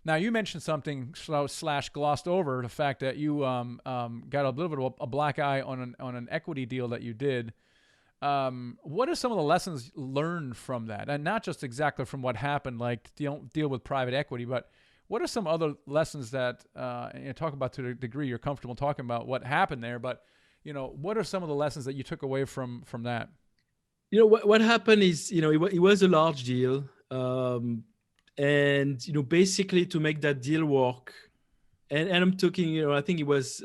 Now, you mentioned something slash glossed over the fact that you got a little bit of a black eye on an equity deal that you did. What are some of the lessons learned from that? And not just exactly from what happened, like don't deal with private equity, but what are some other lessons that talk about to the degree you're comfortable talking about what happened there? But what are some of the lessons that you took away from that? What happened is, it was a large deal. And, basically to make that deal work, and I'm talking, I think it was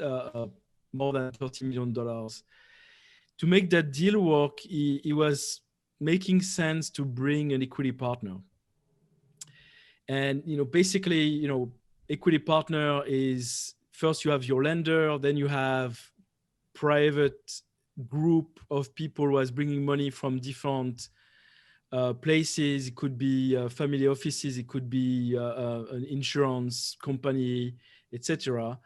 more than $30 million. To make that deal work, it was making sense to bring an equity partner. And, basically, equity partner is first you have your lender, then you have private group of people who is bringing money from different places. It could be family offices, it could be an insurance company, etc.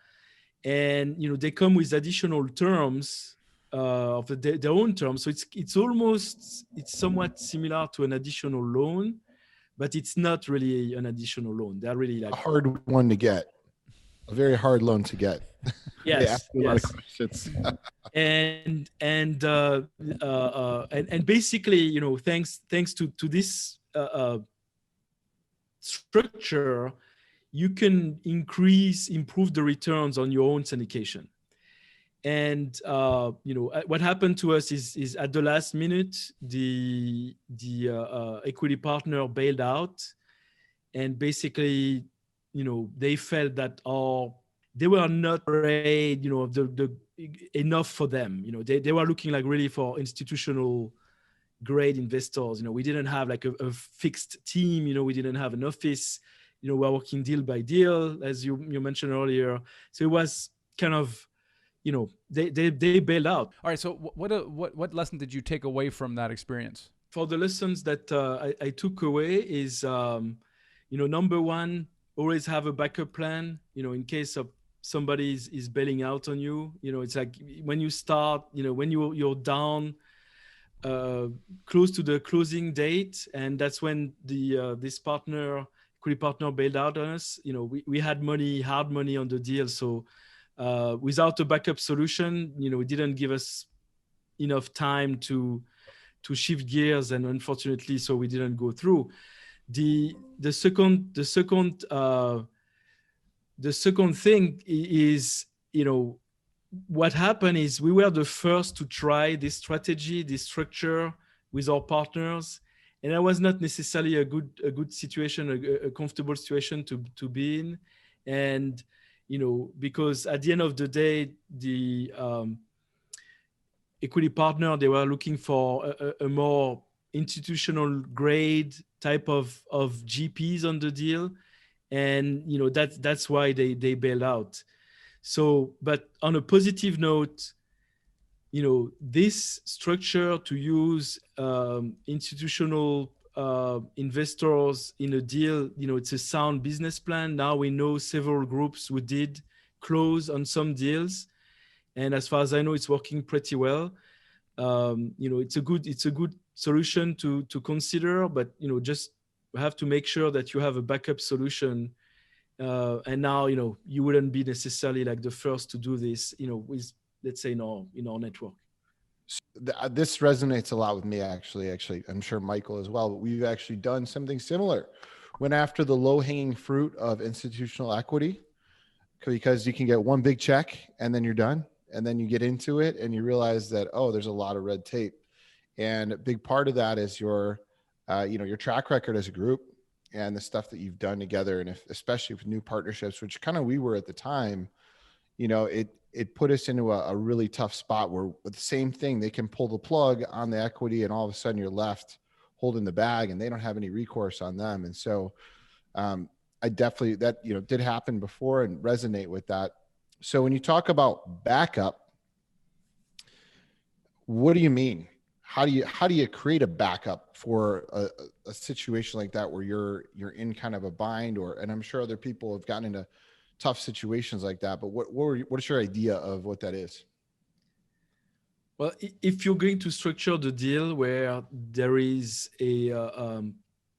And they come with additional terms of their own terms. So it's somewhat similar to an additional loan, but it's not really an additional loan. They're really A like hard one to get, a very hard loan to get. They ask yes, you a lot of yes. questions. And basically, thanks to this structure, you can improve the returns on your own syndication. And what happened to us is at the last minute, the equity partner bailed out, and basically, they felt that they were not afraid, the enough for them. They were looking like really for institutional grade investors. We didn't have like a fixed team. We didn't have an office. We're working deal by deal, as you mentioned earlier. So it was kind of, they bailed out. All right. So what lesson did you take away from that experience? For the lessons that I took away is, number one, always have a backup plan, in case of somebody is bailing out on you. It's like when you start, when you're down close to the closing date, and that's when this equity partner bailed out on us. We had hard money on the deal. So without a backup solution, it didn't give us enough time to shift gears, and unfortunately, so we didn't go through. The second thing is, what happened is we were the first to try this strategy, this structure with our partners, and that was not necessarily a good situation, a comfortable situation to be in. And because at the end of the day, the equity partner, they were looking for a more institutional grade type of GPs on the deal, and that's why they bailed out. So, but on a positive note, this structure to use institutional investors in a deal, it's a sound business plan. Now we know several groups who did close on some deals, and as far as I know, it's working pretty well. It's a good solution to consider, but just have to make sure that you have a backup solution. And now you wouldn't be necessarily like the first to do this, with, let's say, in our network. This resonates a lot with me, actually. I'm sure Michael as well, but we've actually done something similar. Went after the low-hanging fruit of institutional equity, because you can get one big check and then you're done. And then you get into it and you realize that, there's a lot of red tape. And a big part of that is your track record as a group and the stuff that you've done together. And especially with new partnerships, which kind of we were at the time, it put us into a really tough spot where, with the same thing, they can pull the plug on the equity and all of a sudden you're left holding the bag and they don't have any recourse on them. And so I definitely, that, did happen before and resonate with that. So when you talk about backup, what do you mean? How do you create a backup for a situation like that where you're in kind of a bind, and I'm sure other people have gotten into tough situations like that, but what's your idea of what that is? Well, if you're going to structure the deal where there is a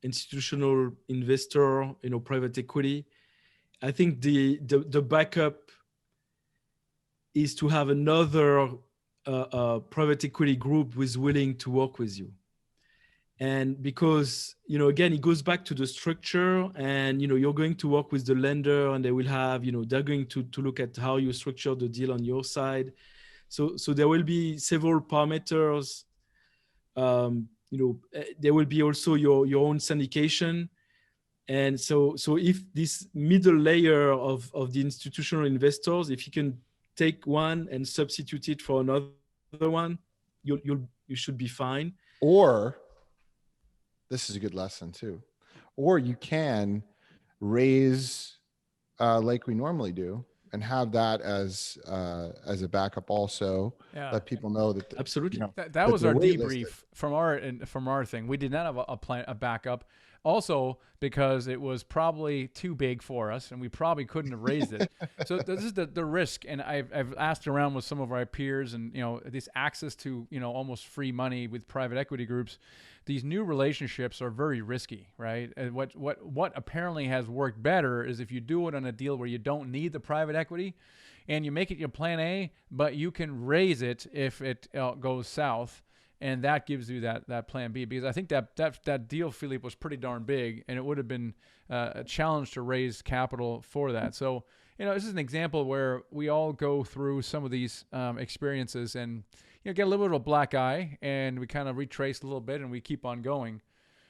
institutional investor, private equity, I think the backup is to have another private equity group who is willing to work with you. And because, again, it goes back to the structure, and, you're going to work with the lender, and they will have, they're going to look at how you structure the deal on your side. So there will be several parameters. There will be also your own syndication. And so if this middle layer of the institutional investors, if you can take one and substitute it for another one, you should be fine. Or this is a good lesson too. Or you can raise like we normally do and have that as a backup also. Yeah. Let people know that Absolutely. That was our debrief from our thing. We did not have a backup. Also, because it was probably too big for us, and we probably couldn't have raised it. So this is the risk. And I've asked around with some of our peers, and this access to almost free money with private equity groups. These new relationships are very risky, right? And what apparently has worked better is if you do it on a deal where you don't need the private equity, and you make it your plan A, but you can raise it if it goes south. And that gives you that plan B, because I think that deal, Philippe, was pretty darn big, and it would have been a challenge to raise capital for that. So, this is an example where we all go through some of these experiences and get a little bit of a black eye, and we kind of retrace a little bit, and we keep on going.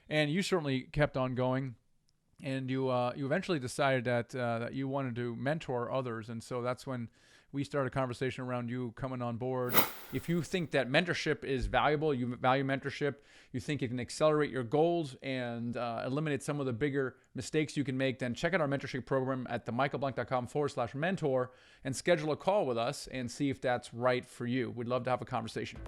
And you certainly kept on going, and you eventually decided that you wanted to mentor others, and so that's when we started a conversation around you coming on board. If you think that mentorship is valuable, you value mentorship, you think it can accelerate your goals and eliminate some of the bigger mistakes you can make, then check out our mentorship program at themichaelblank.com/mentor and schedule a call with us and see if that's right for you. We'd love to have a conversation.